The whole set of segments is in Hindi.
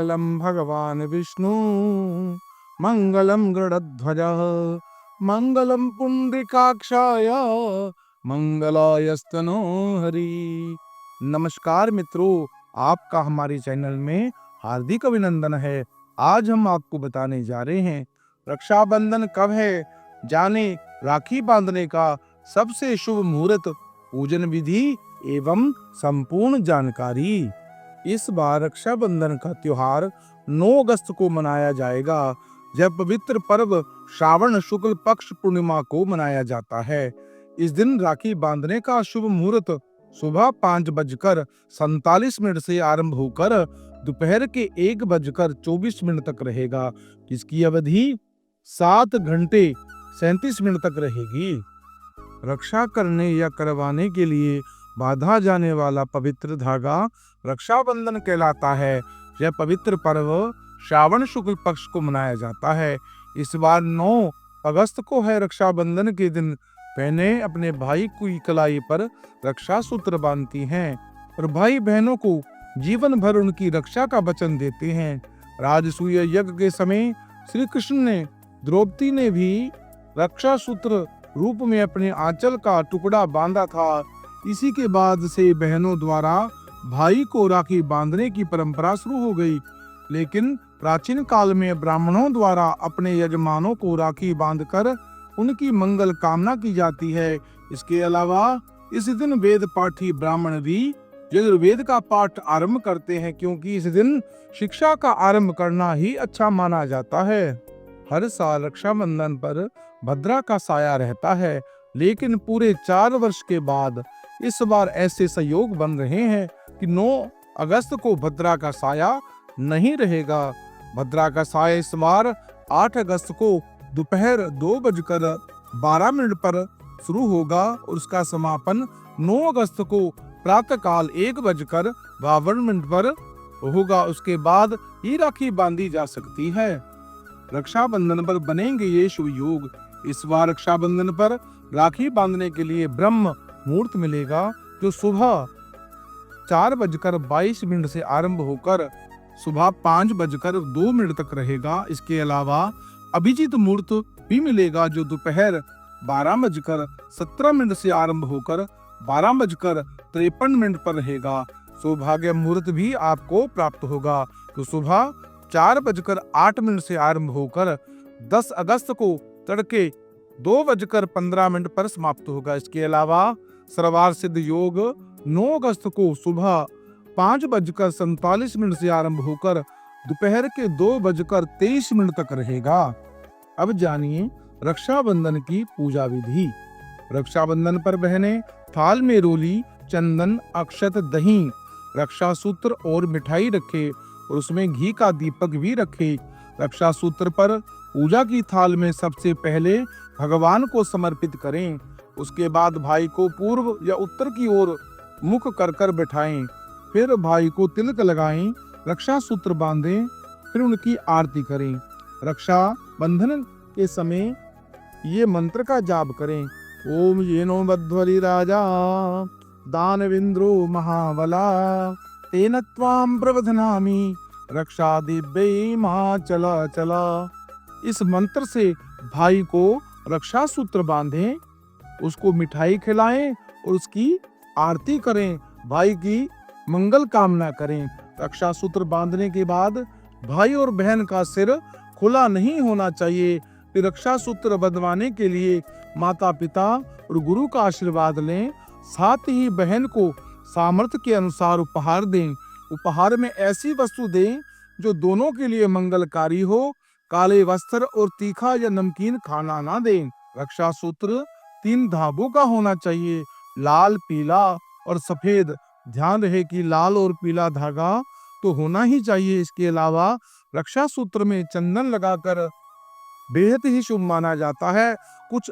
मंगलम भगवान विष्णु मंगलम गरुड़ध्वज मंगलम पुंडरीकाक्षाय मंगलायस्तनो हरि। नमस्कार मित्रों, आपका हमारे चैनल में हार्दिक अभिनंदन है। आज हम आपको बताने जा रहे हैं रक्षाबंधन कब है, जाने राखी बांधने का सबसे शुभ मुहूर्त, पूजन विधि एवं संपूर्ण जानकारी। इस बार रक्षाबंधन का त्योहार 9 अगस्त को मनाया जाएगा। यह पवित्र पर्व श्रावण शुक्ल पक्ष पूर्णिमा को मनाया जाता है। इस दिन राखी बांधने का शुभ मुहूर्त सुबह 5:47 से आरंभ होकर दोपहर के 1:24 तक रहेगा। इसकी अवधि 7 घंटे 37 मिनट तक रहेगी। रक्षा करने या करवाने के लिए बांधा जाने वाला पवित्र धागा रक्षाबंधन कहलाता है। यह पवित्र पर्व श्रावण शुक्ल पक्ष को मनाया जाता है। इस बार 9 अगस्त को है। रक्षाबंधन के दिन बहनें अपने भाई की कलाई पर रक्षा सूत्र बांधती हैं और भाई बहनों को जीवन भर उनकी रक्षा का वचन देते हैं। राजसूय यज्ञ के समय श्री कृष्ण ने द्रौपदी ने भी रक्षा सूत्र रूप में अपने आंचल का टुकड़ा बांधा था। इसी के बाद से बहनों द्वारा भाई को राखी बांधने की परंपरा शुरू हो गई। लेकिन प्राचीन काल में ब्राह्मणों द्वारा अपने यजमानों को राखी बांधकर उनकी मंगल कामना की जाती है। इसके अलावा इस दिन वेद पाठी ब्राह्मण भी यजुर्वेद का पाठ आरंभ करते हैं, क्योंकि इस दिन शिक्षा का आरंभ करना ही अच्छा माना जाता है। हर साल रक्षाबंधन पर भद्रा का साया रहता है, लेकिन पूरे 4 वर्ष के बाद इस बार ऐसे संयोग बन रहे हैं कि 9 अगस्त को भद्रा का साया नहीं रहेगा। भद्रा का साया इस बार 8 अगस्त को दोपहर 2:12 पर शुरू होगा और उसका समापन 9 अगस्त को प्रातःकाल 1:52 पर होगा। उसके बाद ही राखी बांधी जा सकती है। रक्षाबंधन पर बनेंगे ये शुभ योग। इस बार रक्षाबंधन पर राखी बांधने के लिए ब्रह्म मुहूर्त मिलेगा, जो सुबह 4:22 से आरंभ होकर सुबह 5:02 तक रहेगा। इसके अलावा अभिजीत मुहूर्त भी मिलेगा, जो दोपहर 12:17 से आरंभ होकर 12:53 पर रहेगा। सौभाग्य मुहूर्त भी आपको प्राप्त होगा, तो सुबह 4:08 से आरंभ होकर 10 अगस्त को तड़के 2:15 पर समाप्त होगा। इसके अलावा सर्वार्थ सिद्ध योग 9 अगस्त को सुबह 5:47 से आरंभ होकर दोपहर के 2:23 तक रहेगा। अब जानिए रक्षाबंधन की पूजा विधि। रक्षाबंधन पर बहनें थाल में रोली, चंदन, अक्षत, दही, रक्षा सूत्र और मिठाई रखे और उसमें घी का दीपक भी रखे। रक्षा सूत्र पर पूजा की थाल में सबसे पहले भगवान को समर्पित करें। उसके बाद भाई को पूर्व या उत्तर की ओर मुख कर बैठाएं। फिर भाई को तिलक लगाएं, रक्षा सूत्र बांधें, फिर उनकी आरती करें। रक्षा बंधन के समय ये मंत्र का जाप करें। ओम येनो बध्वरि राजा दानवेंद्रो महाबला तेन त्वां प्रबध्नामि रक्षा दिव्यै मा चला चला। इस मंत्र से भाई को रक्षा सूत्र बांधें, उसको मिठाई खिलाएं और उसकी आरती करें, भाई की मंगल कामना करें। रक्षा सूत्र बांधने के बाद भाई और बहन का सिर खुला नहीं होना चाहिए। फिर रक्षा सूत्र बंधवाने के लिए माता पिता और गुरु का आशीर्वाद लें। साथ ही बहन को सामर्थ्य के अनुसार उपहार दें। उपहार में ऐसी वस्तु दें जो दोनों के लिए मंगलकारी हो। काले वस्त्र और तीखा या नमकीन खाना ना दें। रक्षा सूत्र 3 धागों का होना चाहिए, लाल, पीला और सफेद। ध्यान रहे कि लाल और पीला धागा तो होना ही चाहिए। इसके अलावा रक्षा सूत्र में चंदन लगाकर बेहद ही शुभ माना जाता है। कुछ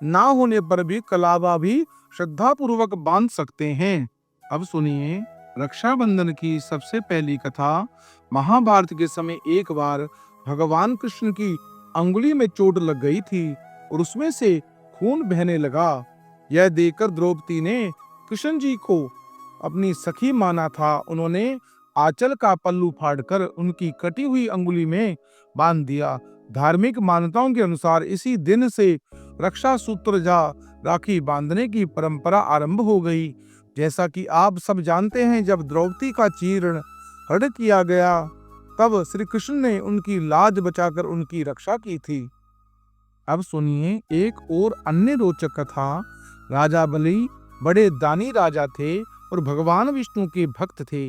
ना होने पर भी कलावा भी श्रद्धा पूर्वक बांध सकते हैं। अब सुनिए रक्षाबंधन की सबसे पहली कथा। महाभारत के समय एक बार भगवान कृष्ण की अंगुली में चोट लग गई थी और उसमें से खून बहने लगा। यह देखकर द्रौपदी ने कृष्ण जी को अपनी सखी माना था। उन्होंने आंचल का पल्लू फाड़कर उनकी कटी हुई अंगुली में बांध दिया। धार्मिक मान्यताओं के अनुसार इसी दिन से रक्षा सूत्र जा राखी बांधने की परंपरा आरंभ हो गई। जैसा कि आप सब जानते हैं, जब द्रौपदी का चीर्ण हरण किया गया तब श्री कृष्ण ने उनकी लाज बचाकर उनकी रक्षा की थी। अब सुनिए एक और अन्य रोचक कथा। राजा बलि बड़े दानी राजा थे और भगवान विष्णु के भक्त थे।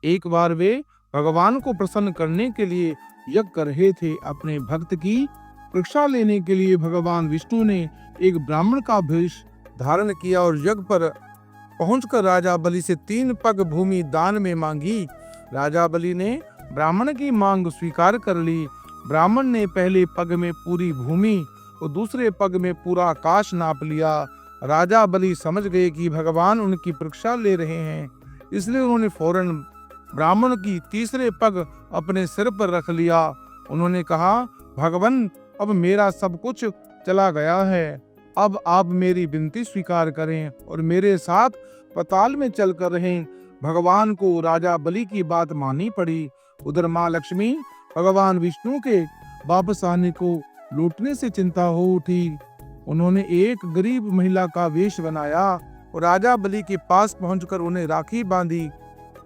एक बार वे भगवान को प्रसन्न करने के लिए यज्ञ कर रहे थे। अपने भक्त की परीक्षा लेने के लिए भगवान विष्णु ने एक ब्राह्मण का वेश धारण किया और यज्ञ पर पहुंचकर राजा बलि से 3 पग भूमि दान में मांगी। राजा बलि ने ब्राह्मण की मांग स्वीकार कर ली। ब्राह्मण ने पहले पग में पूरी भूमि और दूसरे पग में पूरा आकाश नाप लिया। राजा बलि समझ गए कि भगवान उनकी परीक्षा ले रहे हैं, इसलिए उन्होंने फौरन ब्राह्मण की तीसरे पग अपने सिर पर रख लिया। उन्होंने कहा, भगवान अब मेरा सब कुछ चला गया है, अब आप मेरी विनती स्वीकार करें और मेरे साथ पाताल में चलकर रहें। भगवान को राजा बलि की बात माननी पड़ी। उधर माँ लक्ष्मी भगवान विष्णु के वापस आने को लौटने से चिंता हो उठी। उन्होंने एक गरीब महिला का वेश बनाया और राजा बलि के पास पहुंचकर उन्हें राखी बांधी।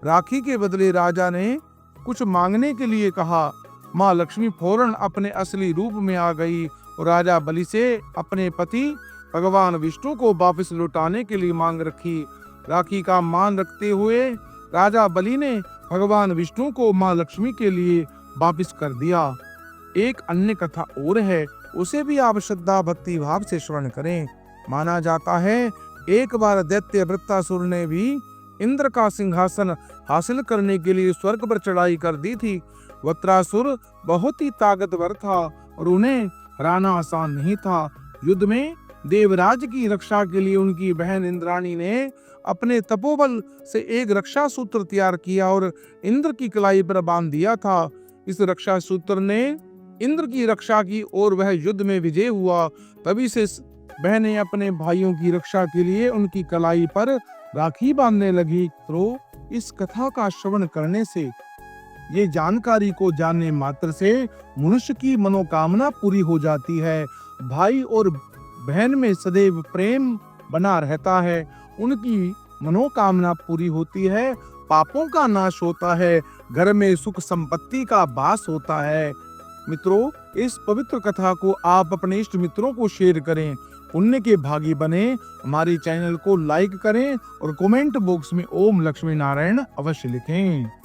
राखी के बदले राजा ने कुछ मांगने के लिए कहा। माँ लक्ष्मी फौरन अपने असली रूप में आ गई और राजा बलि से अपने पति भगवान विष्णु को वापस लौटाने के लिए मांग रखी। राखी का मान रखते हुए राजा बलि ने भगवान विष्णु को माँ लक्ष्मी के लिए वापस कर दिया। एक अन्य कथा और है, उसे भी आप श्रद्धा भक्ति भाव से श्रवण करें। माना जाता है एक बार दैत्य वृत्तासुर ने भी इंद्र का सिंहासन हासिल करने के लिए स्वर्ग पर चढ़ाई कर दी थी। वृत्रासुर बहुत ही ताकतवर था और उन्हें हराना आसान नहीं था। युद्ध में देवराज की रक्षा के लिए उनकी बहन इंद्राणी ने अपने तपोबल से एक रक्षा सूत्र तैयार किया और इंद्र की कलाई पर बांध दिया था। इस रक्षा सूत्र ने इंद्र की रक्षा की और वह युद्ध में विजय हुआ। तभी से बहनें अपने भाइयों की रक्षा के लिए उनकी कलाई पर राखी बांधने लगी। तो इस कथा का श्रवण करने से, ये जानकारी को जानने मात्र से मनुष्य की मनोकामना पूरी हो जाती है। भाई और बहन में सदैव प्रेम बना रहता है, उनकी मनोकामना पूरी होती है, पापों का नाश होता है, घर में सुख संपत्ति का वास होता है। मित्रों, इस पवित्र कथा को आप अपने इष्ट मित्रों को शेयर करें, पुण्य के भागी बने। हमारे चैनल को लाइक करें और कमेंट बॉक्स में ओम लक्ष्मी नारायण अवश्य लिखें।